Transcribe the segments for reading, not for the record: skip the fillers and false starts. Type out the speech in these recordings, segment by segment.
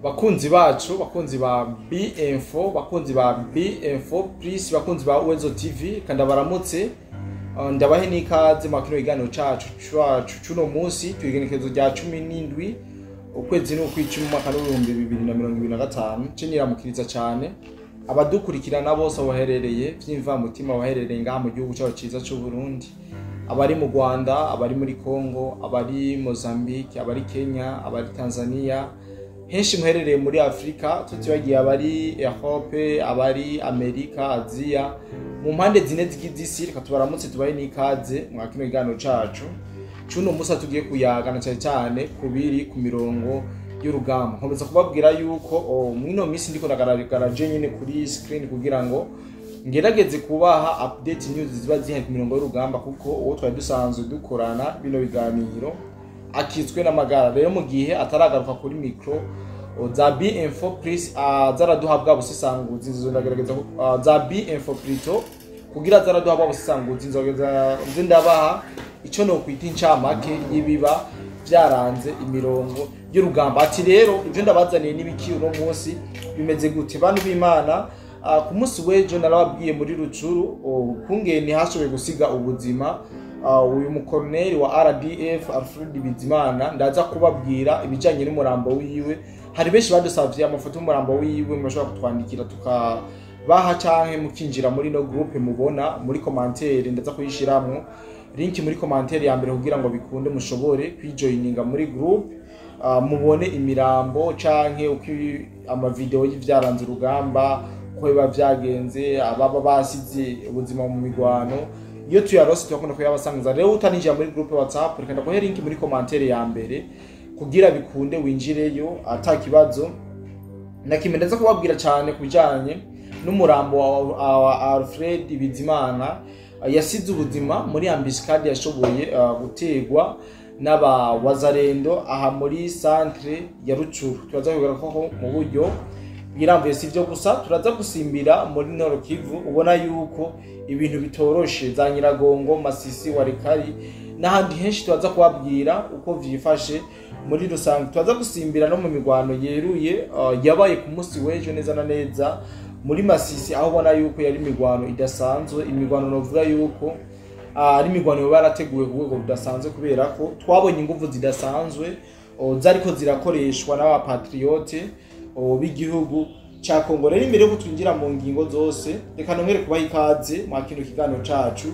bakunzi bacu, bakunzi ba B-Info, bakunzi ba B-Info Plus, bakunzi ba Uwezo TV, kandi baramutse ndabahe n'ikaze mu kino kiganiro cacu cuno munsi twigenekezo rya 17 ukwezi n'ukwicumi mu mwaka wa 2025 ciniramukiriza cyane abadukurikirana bose baherereye vyimva mutima baherereye ngaha mu gihugu cyacu ciza cy'u Burundi, abari mu Rwanda, abari muri Congo, abari Mozambique, abari Kenya, abari Tanzania, henshi muherereye muri Afrika, tutibagiye abari Europe, abari Amerika, Asia, mu mpande zine z'isi. Reka tubaramutse tubaye n'ikaze mu kino kiganiro cacu cuno musa tugiye kuyagana cyane kubiri ku mirongo y'urugamba. Nkomeza kubabwira yuko mwino misi ndiko ndagaragara je nyine kuri screen kugira ngo ngerageze kubaha update news ziba zihe ku mirongo y'urugamba, kuko uwo twari dusanzwe dukorana bino biganiro akitswe n'amagara. Rero mu gihe ataragaruka kuri micro za B-Info Plus zaraduhabwa busisanguzi, nzo ndagerageza za B-Info Plito kugira zaraduhabwa busisanguzi, nzo ndabaha ico no kwita incamake y'ibiba byaranze imirongo y'urugamba. Ati rero ivyo ndabazaniye n'ibiki uno munsi bimeze gute bantu b'Imana? Ku munsi w'ejo narababwiye muri Rucuru kungene hashoboye gusiga ubuzima uyu mukoloneli wa RDF Alfred Bizimana. Ndaza kubabwira ibijanye n'umurambo wiwe. Hari benshi badusavye amafoto y'umurambo wiwe, mwashobora kutwandikira tukabaha canke mukinjira muri no groupe mubona muri commentaire. Ndaza kuyishiramwo link muri commentaire ya mbere kugira ngo bikunde mushobore kwijoininga muri group mubone imirambo canke uko ama video y'ivyaranze urugamba ko biba vyagenze, ababa basize ubuzima mu migwano. Iyo tuyarose twakunda kuyabasangiza. Rero utaninjira muri groupe WhatsApp, reka ndakohe link muri commentaire ya mbere kugira bikunde winjireyo atakibazo. Nakimendeza kubabwira cyane kubijanye n'umurambo wa Alfred Bizimana yasize ubuzima muri ambiscade yashoboye gutegwa n'aba wazarendo aha muri centre ya Rucuru. Turaza kugira ko mu buryo birambuye sivyo gusa, turaza gusimbira muri Nord Kivu. Ubona yuko ibintu bitoroshe za Nyiragongo, Masisi, Warekari n'ahandi henshi. Turaza kubabwira uko vyifashe muri rusange. Turaza gusimbira no mu migwano yeruye yabaye ku munsi w'ejo neza na neza muri Masisi, aho ubona yuko yari imigwano idasanzwe. Imigwano novuga yuko ari imigwano barateguwe ku rwego rudasanzwe, kubera ko twabonye ingufu zidasanzwe zariko zirakoreshwa n'aba patriote b'igihugu ca Kongo. Rero imbere yo twinjira mu ngingo zose, reka nongere kubaha ikaze mu kino kiganiro cacu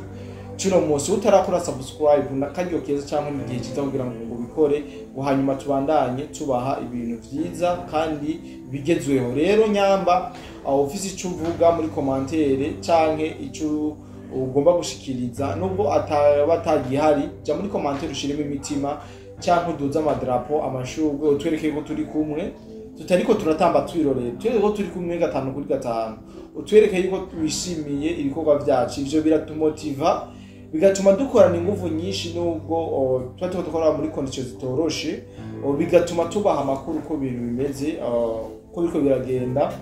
cuno munsi. Utarakora subscribe nakaryo keza cyangwa mu gihe kiza kugira ngo bikore, ngo hanyuma tubandanye tubaha ibintu vyiza kandi bigezweho. Rero nyamba ufise ico uvuga muri commentaire canke ico ugomba gushikiriza, nubwo atabagihari, ja muri commentaire ushiremo imitima canke uduza amadrapo, amashurwe, utwereke ko turi kumwe, tutariko turatamba twiroreye, twereke ko turi kumwe 5 kuri 5, utwereke yuko twishimiye ibikorwa vyacu. Ivyo biratumotiva, bigatuma dukorana ingufu nyinshi, nubwo twatiko dukora muri conditions zitoroshe, bigatuma tubaha amakuru ko bintu bimeze, ko biriko biragenda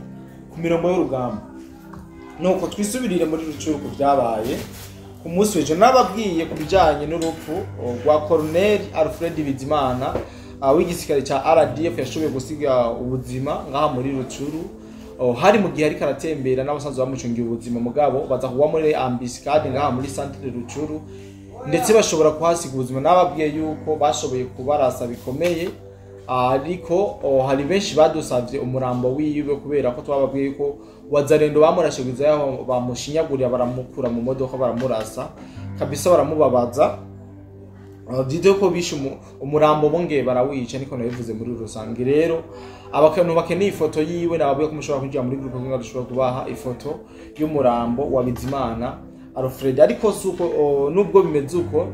ku mirongo y'urugamba. Nuko twisubirire muri Rucuru ku byabaye ku munsi w'ejo. Nababwiye ku bijanye n'urupfu rwa Colonel Alfred Bizimana w'igisirikare ca RDF yashoboye gusiga ubuzima ngaha muri Rucuru. Hari mu gihe ari karatembera n'abasanzwe bamucungiye ubuzima, mugabo baza kuba muri ambiscade ngaha muri centre Rucuru, ndetse bashobora kuhasiga ubuzima. Nababwiye yuko bashoboye kubarasa bikomeye, ariko hari benshi badusavye umurambo wiwe, kubera ko twababwiye ko wazarendo bamurashigiza yaho bamushinyagurira, baramukura mu modoka, baramurasa kabisa, baramubabaza dide ko bishe umurambo bongeye barawica. Niko nabivuze muri rusange. Rero abakantu bakeneye ifoto yiwe nababwiye ko mushobora kujya muri groupe ngo dushobora kubaha ifoto y'umurambo wa Bizimana Alfred. Ariko suko nubwo bimeze uko,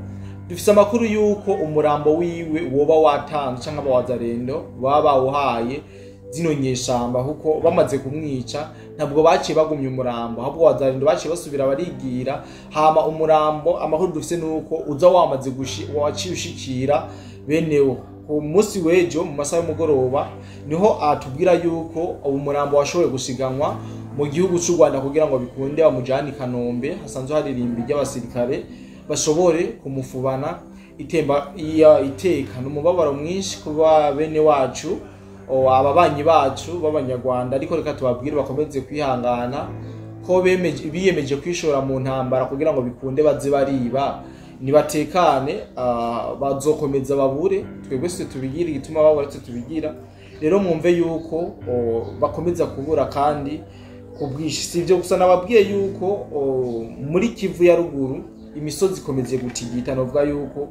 dufise amakuru yuko umurambo wiwe woba watanze cyangwa abawazarendo baba bawuhaye zino nyeshamba, kuko bamaze kumwica ntabwo baciye bagumye umurambo, ahubwo wazarendo baciye basubira barigira. Hama umurambo amakuru dufise nuko uza wamaze waciye ushikira benewo ku munsi w'ejo mu masaha y'umugoroba. Niho atubwira yuko umurambo washoboye gushiganwa mu gihugu cy'u Rwanda kugira ngo bikunde bamujane Kanombe, hasanzwe hari irimbi ry'abasirikare bashobore kumufubana iteka. N'umubabaro mwinshi kuba bene wacu ababanyi bacu b'abanyarwanda, ariko reka tubabwire bakomeze kwihangana ko biyemeje kwishora mu ntambara kugira ngo bikunde baze bariba, nibatekane, bazokomeza babure, twebwe se tubigira igituma babo aretse tubigira. Rero mwumve yuko bakomeza kubura kandi kubwishi. Sivyo gusa nababwiye yuko muri Kivu ya ruguru imisozi ikomeze gutigita, novuga yuko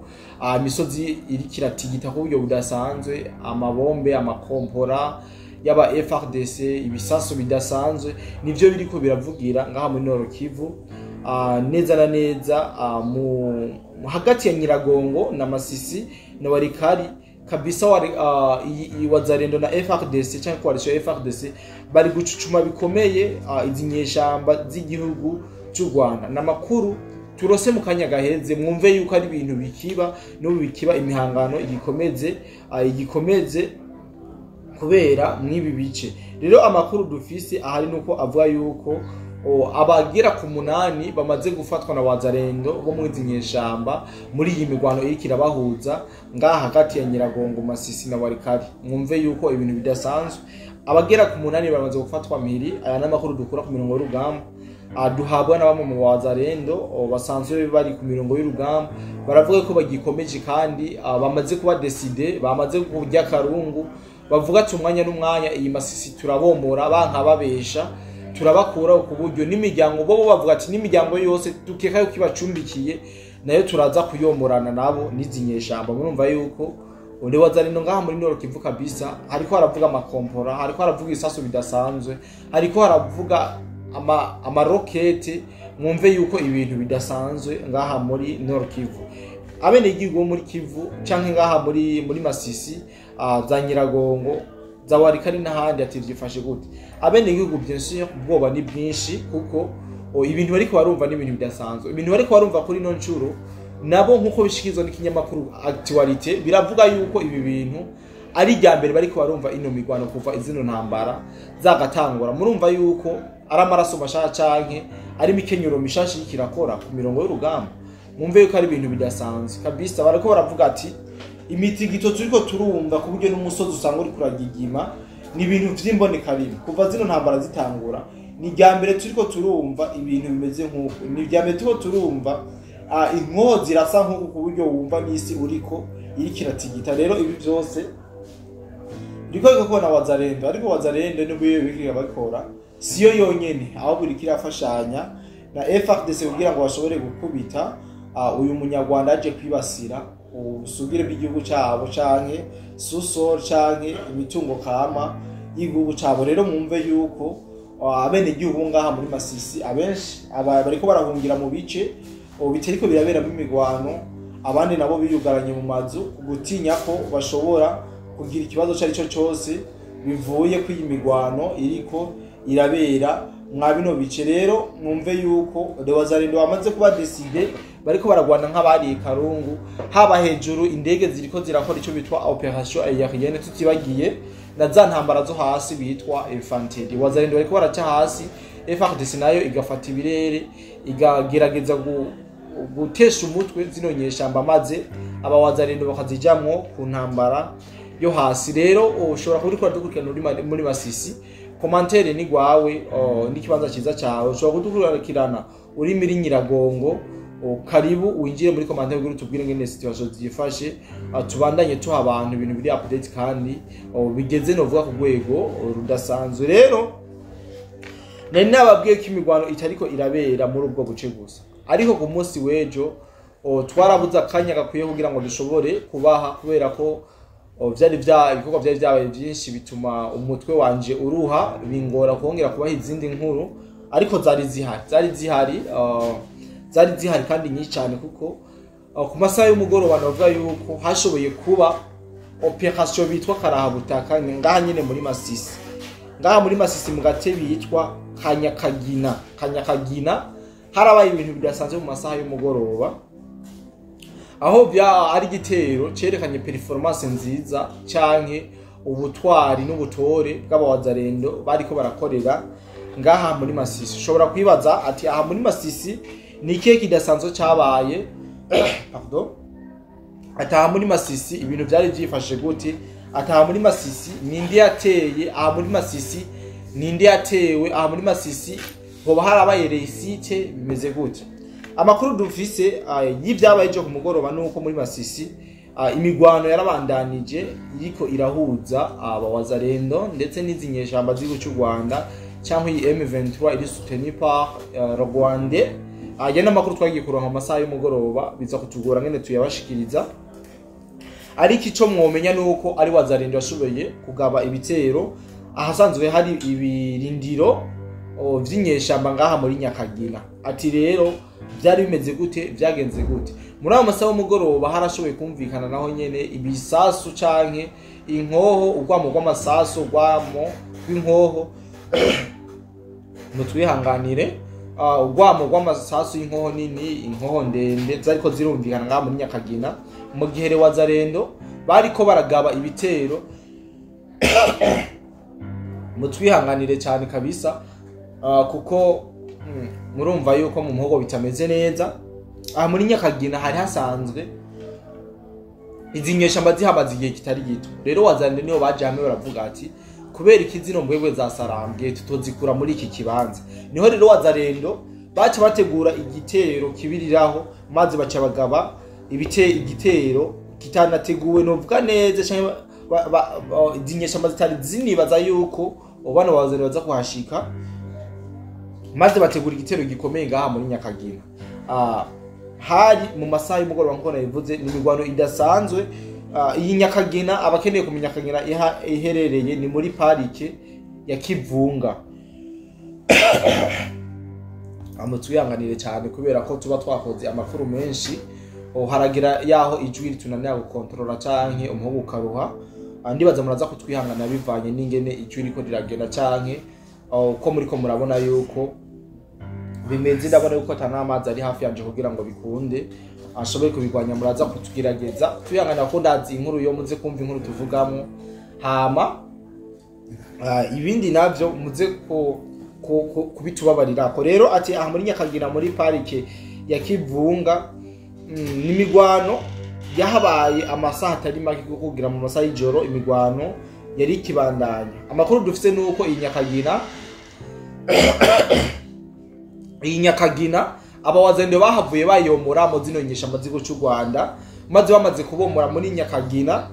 imisozi iri kiratigita ku buryo budasanzwe, amabombe, amakompora yaba FRDC, ibisaso bidasanzwe nivyo biriko biravugira ngaha muri Nord Kivu, neza na neza mu hagati ya Nyiragongo na Masisi na Warikari kabisa. Wazalendo na FRDC cyangwa coalition ya FRDC bari gucucuma bikomeye izi nyeshamba z'igihugu cy'u Rwanda. Namakuru turose mu kanya gaheze, mwumve yuko ari ibintu bikiba n'ubu bikiba, imihangano igikomeze kubera mwibi bice. Rero amakuru dufise ahari nuko avuga yuko abagera ku 8 bamaze gufatwa na wazalendo bo mu nyeshamba muri iyi migwano iri kirabahuza ngaha hagati ya Nyiragongo, Masisi na Warikari. Mwumve yuko ibintu bidasanzwe, abagera ku 8 bamaze gufatwa miri. Aya n'amakuru dukura ku mirongo y'urugamba duhabwa na bamwe mu wazalendo basanzwe bari ku mirongo y'urugamba, baravuga ko bagikomeje kandi bamaze kuba decide, bamaze kurya karungu, bavuga ati umwanya n'umwanya iyi Masisi turabombora, banka babesha turabakura ku buryo n'imiryango bo bavuga ati n'imiryango yose dukeka yuko ibacumbikiye nayo turaza kuyomorana nabo n'izinyeshamba. Murumva yuko undi wazalendo ngaha muri Nord Kivu kabisa hariko haravuga amakompora, hariko haravuga isaso bidasanzwe, hariko haravuga amarokete. Mwumve yuko ibintu bidasanzwe ngaha muri Nord Kivu. Abene igihugu muri Kivu canke ngaha muri Masisi, za Nyiragongo, za Warikari n'ahandi ati byifashe gute. Abene igihugu byinshi ubwoba ni bwinshi kuko ibintu bariko barumva n'ibintu bidasanzwe, ibintu bariko barumva kuri no ncuro nabo nkuko bishikizwa n'ikinyamakuru Actualité biravuga yuko ibi bintu ari ryambere bariko barumva ino migwano kuva izino ntambara zagatangura. Murumva yuko ari amaraso mashaka canke ari mikenyuro mishashi kirakora ku mirongo y'urugamba. Mwumve yuko ari ibintu bidasanzwe kabisa. Barako baravuga ati imitigito turiko turumva ku buryo n'umusozi usanga uri kuragigima, ni ibintu vy'imboneka bibi kuva zino ntambara zitangura. Ni ryambere turiko turumva ibintu bimeze nk'uko, ni ryambere turiko turumva inkozi irasa nk'uko ku buryo wumva n'isi uriko iri kiratigita. Rero ibi byose ndiko gukona wazalendo, ariko wazalendo n'ubuye bikiga bakora siyo yonyene, aho buri kirafashanya na FRDC kugira ngo bashobore gukubita uyu munyarwanda aje kwibasira ubusugire bw'igihugu cyabo canke susor canke imitungo kama y'igihugu cyabo. Rero mwumve yuko abene igihugu ngaha muri Masisi abenshi bariko barahungira mu bice bitariko birabera mu migwano, abandi nabo biyugaranye mu mazu gutinya ko bashobora kugira ikibazo cyari cyo cyose bivuye ku imigwano iriko irabera mwabino bice. Rero mwumve yuko wazalendo bamaze kuba decide, bariko baragwana nk'abari karungu, haba hejuru indege ziriko zirakora ico bitwa operation aérienne, tutibagiye na za ntambara zo hasi bitwa infantry. Wazalendo bariko baraca hasi, FARDC nayo igafata ibirere igagerageza gutesha umutwe zino nyeshamba, maze aba wazalendo bakazijamwo ku ntambara yo hasi. Rero ushobora kurikora dukurikirana muri Masisi, commentaire ni gwawe n'ikibanza ciza cyawe, ushobora kudukurikirana uri muri Nyiragongo. Karibu winjire muri commentaire kugira tubwire ngene situation zifashe, tubandanye tuha abantu ibintu biri update kandi bigeze no vuga ku rwego rudasanzwe. Rero nari nababwiye ko imigwano itariko irabera muri ubwo buce gusa, ariko ku munsi wejo twarabuza akanya gakwiye kugira ngo dushobore kubaha, kubera ko ibikorwa byari byabaye byinshi bituma umutwe wanje uruha, bingora kongera kubaha izindi nkuru, ariko zari zihari kandi nyinshi cyane, kuko ku masaha y'umugoroba navuga yuko hashoboye kuba operation bitwa karahabutaka ngaha nyine muri Masisi. Ngaha muri Masisi mu gace bitwa Kanyakagina harabaye ibintu bidasanzwe mu masaha y'umugoroba, aho ari gitero cerekanye performance nziza canke ubutwari n'ubutore bw'abawazalendo bariko barakorera ngaha muri Masisi. Ushobora kwibaza ati aha muri Masisi ni ikihe kidasanzwe cyabaye? Pardon. Ati aha muri Masisi ibintu byari byifashe gute? ataha muri Masisi ninde yateye, aha muri Masisi ninde yatewe, aha muri Masisi hoba harabaye resite bimeze gute. Amakuru dufise y'ivyabaye ejo ku mugoroba nuko muri Masisi imigwano yarabandanije yiko irahuza abawazarendo ndetse n'izinyeshamba z'igihugu cy'u Rwanda cyangwa iyi M23 iri soutenu par Rwanda. Aya n'amakuru twagiye kuronka amasaha y'umugoroba biza kutugora ngene tuyabashikiriza, ariko ico mwomenya nuko ari wazarendo yashoboye kugaba ibitero ahasanzwe hari ibirindiro vy'inyeshamba ngaha muri Nyakagina. Ati rero byari bimeze gute, byagenze gute. Muri abo masaha y'umugoroba harashoboye kumvikana naho nyene ibisasu canke inkoho, urwamo rw'amasasu, urwamo rw'inkoho mutwihanganire, urwamo rw'amasasu y'inkoho nini, inkoho ndende zariko zirumvikana ngaha muri Nyakagina mu gihe wazarendo bariko baragaba ibitero mutwihanganire cyane kabisa, kuko murumva yuko mu muhogo bitameze neza. Aha muri Nyakagina hari hasanzwe izinyeshamba zihamaze igihe kitari gito. Rero wazarendo niho baje hamwe baravuga ati kubera iki zino mbwebwe za Sarambwe tutozikura muri iki kibanza. Niho rero wazarendo baca bategura igitero kibiriraho, maze baca bagaba igitero kitanateguwe novuga neza cyane izinyeshamba zitari zinibaza yuko bana wazarendo baza kuhashika, maze bategura igitero gikomeye ngaha muri Nyakagina. Hari mu masaha y'umugoroba nko nabivuze, ni imigwano idasanzwe. Iyi Nyakagina abakeneye kumenya Nyakagina iherereye ni muri parike ya Kivunga. Amutwihanganire cyane kubera ko tuba twakoze amakuru menshi, haragira yaho ijwi ritunanira gukontrola canke umuhogo ukaruha. Ndibaza muraza kutwihangana bivanye n'ingene ijwi riko riragenda canke ko muriko murabona yuko bimeze. Ndabona yuko atanamazi ari hafi yanje kugira ngo bikunde ashoboye kubigwanya. Muraza kutwirageza tuyangana ko ndazi inkuru yo muze kumva inkuru tuvugamo, hama ibindi navyo muze kubitubabarira ko. Rero ati aha muri Nyakagina muri parike ya Kivunga n'imigwano yahabaye amasaha atari make kugira mu masaha y'ijoro, imigwano yari kibandanya. Amakuru dufite nuko iyi Nyakagina abawazarendo bahavuye bayomora mu zino nyeshamba z'igihugu cy'u Rwanda, maze bamaze kubomora muri Nyakagina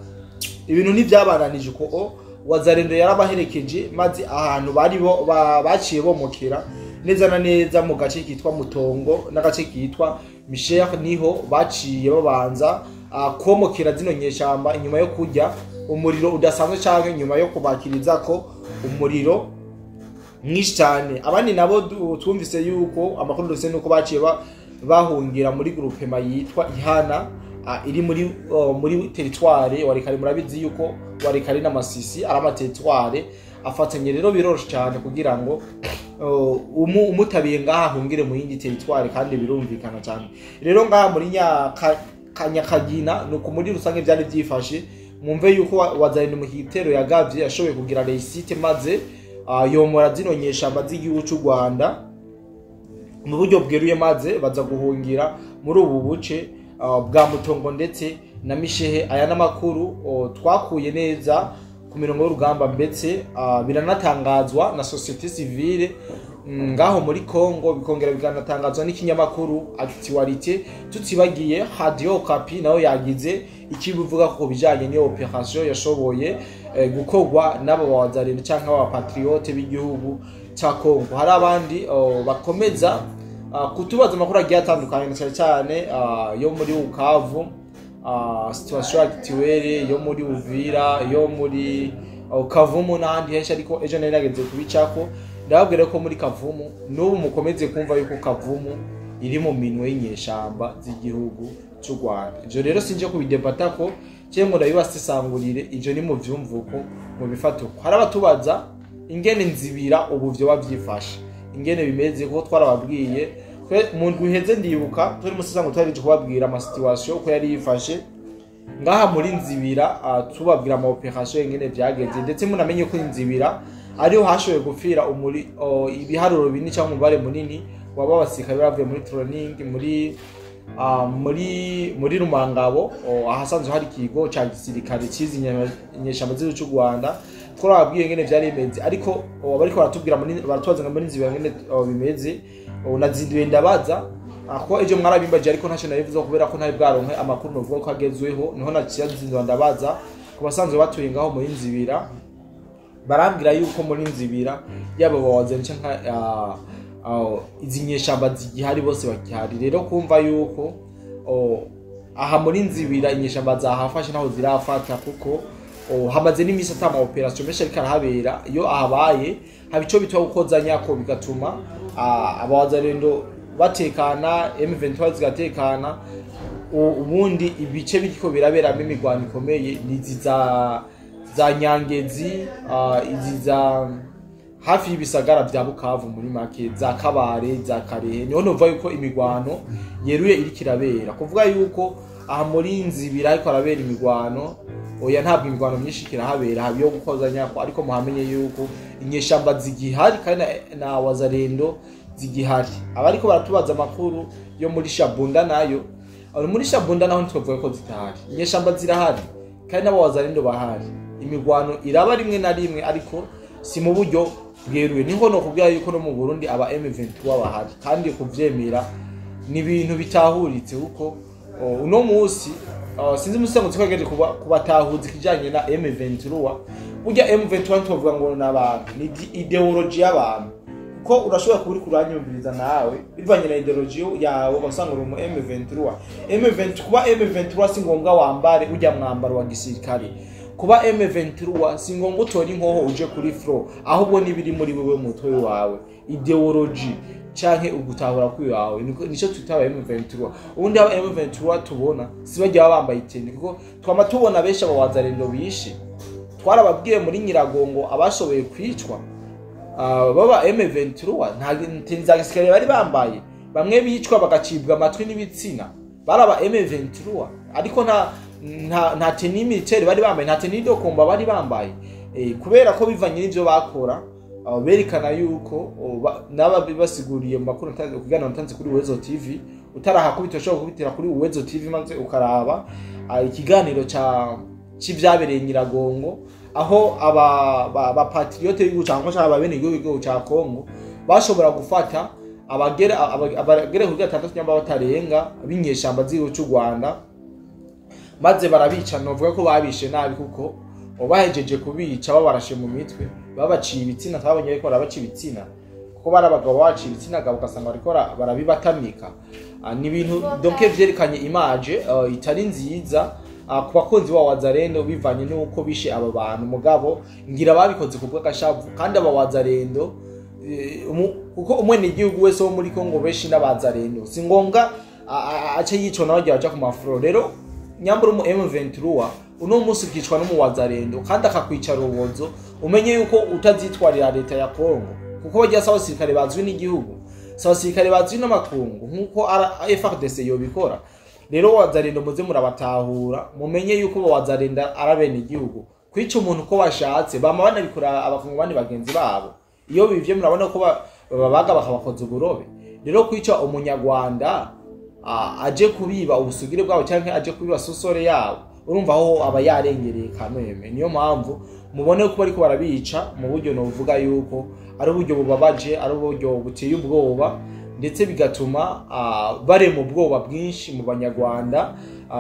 ibintu ntivyabananije uko wazarendo yarabaherekeje, maze ahantu bari baciye bomokera neza na neza mu gace kitwa Mutongo n'agace kitwa Michel, niho baciye babanza komokera zino nyeshamba inyuma yo kujya umuriro udasanzwe canke inyuma yo kubakiriza ko umuriro mwinshi cyane. Abandi nabo twumvise yuko amakuru dufise nuko baciye bahungira muri groupe yitwa Ihana iri muri territoire Walikale. Murabizi yuko Walikale na Masisi ari amaterritoire afatanye, rero biroroshe cyane kugira ngo umutabiye ngaha hungire mu yindi territoire kandi birumvikana cyane. Rero ngaha muri Nyakagina nuko muri rusange byari byifashe. Mwumve yuko wazarendo mu kitero yagavye yashoboye kugira resite, maze yomora zino nyeshamba z'igihugu cy'u Rwanda mu buryo bweruye, maze baza guhungira muri ubu buce bwa Mutongo ndetse na Mishehe. Aya n'amakuru twakuye neza ku mirongo y'urugamba, mbetse biranatangazwa na societe civile ngaho muri Kongo, bikongera bikanatangazwa n'ikinyamakuru Actualité. Tutibagiye Radio Okapi nayo yagize ikibivuga ko bijanye n'iyo operation yashoboye gukorwa n'abo bawazarendo canke aba patriote b'igihugu ca Kongo. Hari abandi bakomeza kutubaza amakuru agiye atandukanye cyane yo muri Bukavu, situation actuelle yo muri Uvira, yo muri Kavumu n'ahandi henshi, ariko ejo nari nageze kubicako. Ndababwira ko muri Kavumu n'ubu mukomeze kumva yuko Kavumu iri mu minwe y'inyeshamba z'igihugu cy'u Rwanda. Ivyo rero sinje kubidebata ko cyangwa ndabibasesangurire, ivyo ni mu vyumvuko mu bifatuko. Hari abatubaza ingene nzibira ubu vyo bavyifashe ingene bimeze, ko twarababwiye mu ndwiheze. Ndibuka turi musesango twarije kubabwira ama situation ko yari yifashe ngaha muri Nzibira, tubabwira ama operation ingene vyagenze, ndetse munamenye ko Nzibira ariho hashoboye gupfira ibiharuro binini cyangwa umubare munini waba basirikare bavuye muri training muri muri Rumangabo ahasanzwe hari ikigo ca gisirikare cizi inyeshamba z'igihugu cy'u Rwanda twarababwiye ngene vyari bimeze ariko bariko baratubwira baratubaza muri nzibira ngene bimeze nazinduye ndabaza ako ejo mwarabimbaje ariko ntacyo narivuze kubera ko ntari bwaronke amakuru novuga ko agezweho niho naciye ndabaza ku basanzwe batuye ngaho muri nzibira barambwira yuko muri nzibira yabo bawazanye canka izi nyeshamba zigihari bose bakihari rero kumva yuko aha muri nzibira inyeshamba zahafashe naho zirafata kuko hamaze n'imisi atama operation mesha rikarahabera iyo ahabaye haba ico bitwa gukozanya ko bigatuma abawazarendo batekana M23 zigatekana ubundi ibice biriko biraberamo imigwano ikomeye nizi za Nyangezi izi za hafi y'ibisagara vya Bukavu muri make za Kabare za Karehe niho nova yuko imigwano yeruye iri kirabera kuvuga yuko aha muri nzibira ariko arabera imigwano oya ntabwo imigwano myinshi kirahabera habiyo gukozanya ko ariko muhamenye yuko inyeshamba zigihari kandi na wazarendo zigihari abariko baratubaza amakuru yo muri Shabunda nayo muri Shabunda naho ntitwavuga ko zitahari inyeshamba zirahari kandi nabo wazarendo bahari imigwano iraba rimwe na rimwe ariko si mu buryo bweruye niho no kubwira yuko no mu Burundi aba M23 bahari kandi kuvyemera ni ibintu bitahuritse kuko uno musi sinzi musango twageze kubatahuza kijanye na M23 burya M23 tuvuga ngo n'abantu ni ideology y'abantu ko urashobora kuburi kuranyumviriza nawe bivanye na ideology yawe basanga uri mu M23 kuba M23 si ngombwa wambare ujya mwambaro wa gisirikare kuba M23 si ngombwa utora inkoho uje kuri floor ahubwo nibiri muri wewe mutwe wawe ideology canke ugutahura kwiwawe nico twitaba M23 ubundi aba M23 tubona sibajya bambaye itende kuko twama tubona besha abawazarendo bishi twarababwiye muri Nyiragongo abashoboye kwicwa baba M23 nta ntinza gisirikare bari bambaye bamwe bicwa bagacibwa amatwi n'ibitsina baraba M23 ariko nta teni militaire bari bambaye nta teni dokomba bari bambaye kubera ko bivanye n'ivyo bakora berekana yuko naba bibasiguriye mu makuru kugana ntanze kuri Uwezo TV utarahakubita cyo kubitira kuri Uwezo TV maze ukaraba ikiganiro c'ivyabereye Nyiragongo aho aba patriote y'u cyangwa cyaba bene igihugu cya Kongo bashobora gufata abagere kuri 6 nyamba batarenga binyeshamba z'igihugu cy'u Rwanda maze barabica novuga ko babishe nabi kuko bahejeje kubica babarashe mu mitwe babaciye ibitsina twabonye ariko barabaciye ibitsina kuko barabagabo baciye ibitsina gabo kasanga bariko barabibatamika ni ibintu donc vyerekanye image itari nziza ku bakunzi wa wazarendo bivanye nuko bishe aba bantu mugabo ngira babikoze kubwa gashavu kandi aba wazarendo kuko umwene igihugu wese wo muri Kongo beshi n'abazarendo singonga ace yico nawe aja ku mafuro rero nyambura mu M23 uno musi kicwa no mu wazarendo kandi akakwicara ubuzo umenye yuko utazitwarira leta ya Kongo kuko bajya sawa sirikare bazwi n'igihugu sawa sirikare bazwi n'amakungu nkuko FARDC yo bikora rero wazarendo muze murabatahura mumenye yuko wazarenda arabene igihugu kwica umuntu ko bashatse bama banabikora abakungu bandi bagenzi babo iyo bivye murabona ko babaga bakabakoza uburobe rero kwica umunyarwanda aje kubiba ubusugire bwabo cyangwa aje kubiba sosore yabo urumva aho aba yarengereye kameme niyo mpamvu mubone ko bariko barabica mu buryo novuga yuko ari uburyo bubabaje ari uburyo buteye ubwoba ndetse bigatuma bare mu bwoba bwinshi mu banyarwanda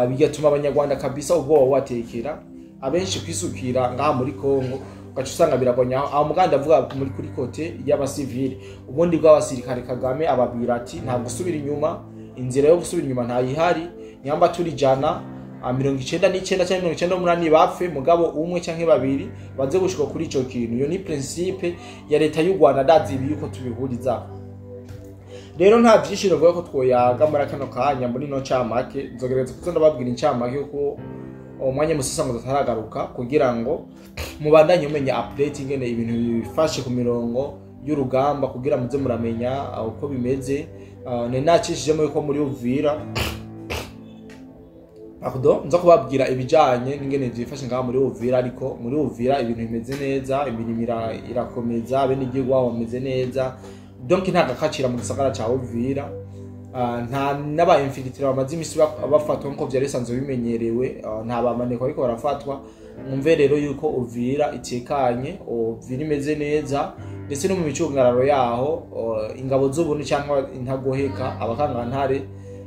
bigatuma abanyarwanda kabisa ubwoba watekera abenshi kwisukira ngaha muri Kongo gacu usanga biragonya aho muganda avuga muri kuri kote y'abasivili ubundi bw'abasirikare Kagame ababwira ati nta gusubira inyuma inzira yo gusubira inyuma ntayihari nyamba turi jana 99 cyangwa 98 bapfe mugabo umwe canke babiri baze gushika kuri ico kintu iyo ni principe ya leta y'u Rwanda dazibi yuko tubihuriza rero nta byishiro vuga ko twoyaga muri kano kanya muri no camake nzogereza kuzo ndababwira incamake uko umwanya musasa ngo tataragaruka kugira ngo mubandanye umenya update ingene ibintu bifashe ku mirongo y'urugamba kugira muze muramenya uko bimeze nacishijemo yuko muri Uvira nza kubabwira ibijanye n'ingene byifashe ngaha muri Uvira ariko muri Uvira ibintu bimeze neza imirimo irakomeza bene igihugu wabo bameze neza donc nta gakacira mu gisagara ca Uvira nta n'aba infiltrate bamaze imisi bafatwa nko vyari sanzwe bimenyerewe, nta bamaneko ariko barafatwa. Mwumve rero yuko Uvira itekanye, Uvira imeze neza, ndetse no mu micungararo yaho ingabo z'ubuntu cyangwa intagoheka abakangantare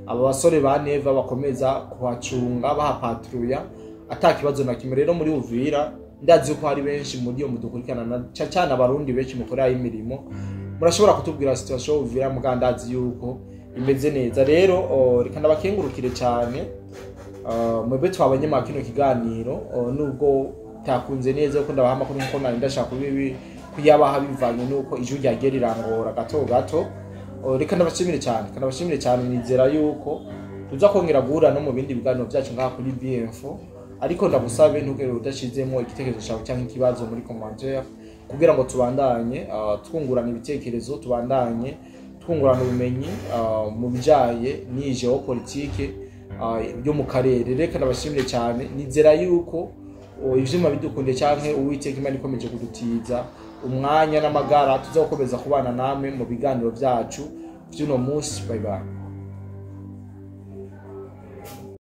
aba basore ba Neva bakomeza kuhacunga bahapatruya atakibazo na kimwe. Rero muri Uvira ndazi ko hari benshi muri yo mudukurikirana cyane abarundi benshi mukora imirimo, murashobora kutubwira situation Uvira mugandazi yuko imeze neza. Rero reka ndabakengurukire cyane mwebwe twabanye mu kino kiganiro, nubwo takunze neza ko ndabaha makuru nko nari ndashaka kuyabaha bivanye nuko ijuru ryagiye rirangora gato gato. Reka ndabashimire cyane, nizera yuko tuza kongera guhura no mu bindi biganiro byacu ngaha kuri BIenfo, ariko ndagusabe ntugere udashizemo igitekerezo cyawe cyangwa ikibazo muri commentaire kugira ngo tubandanye twungurana ibitekerezo, tubandanye twungurana ubumenyi mu bijaye ni geopolitique byo mu karere. Reka ndabashimire cyane, nizera yuko ivyuma bidukunde cyangwa Uwiteka Imana ikomeje kudutiza umwanya n'amagara, tuzakomeza kubana namwe mu biganiro byacu by'uno munsi. Bye bye.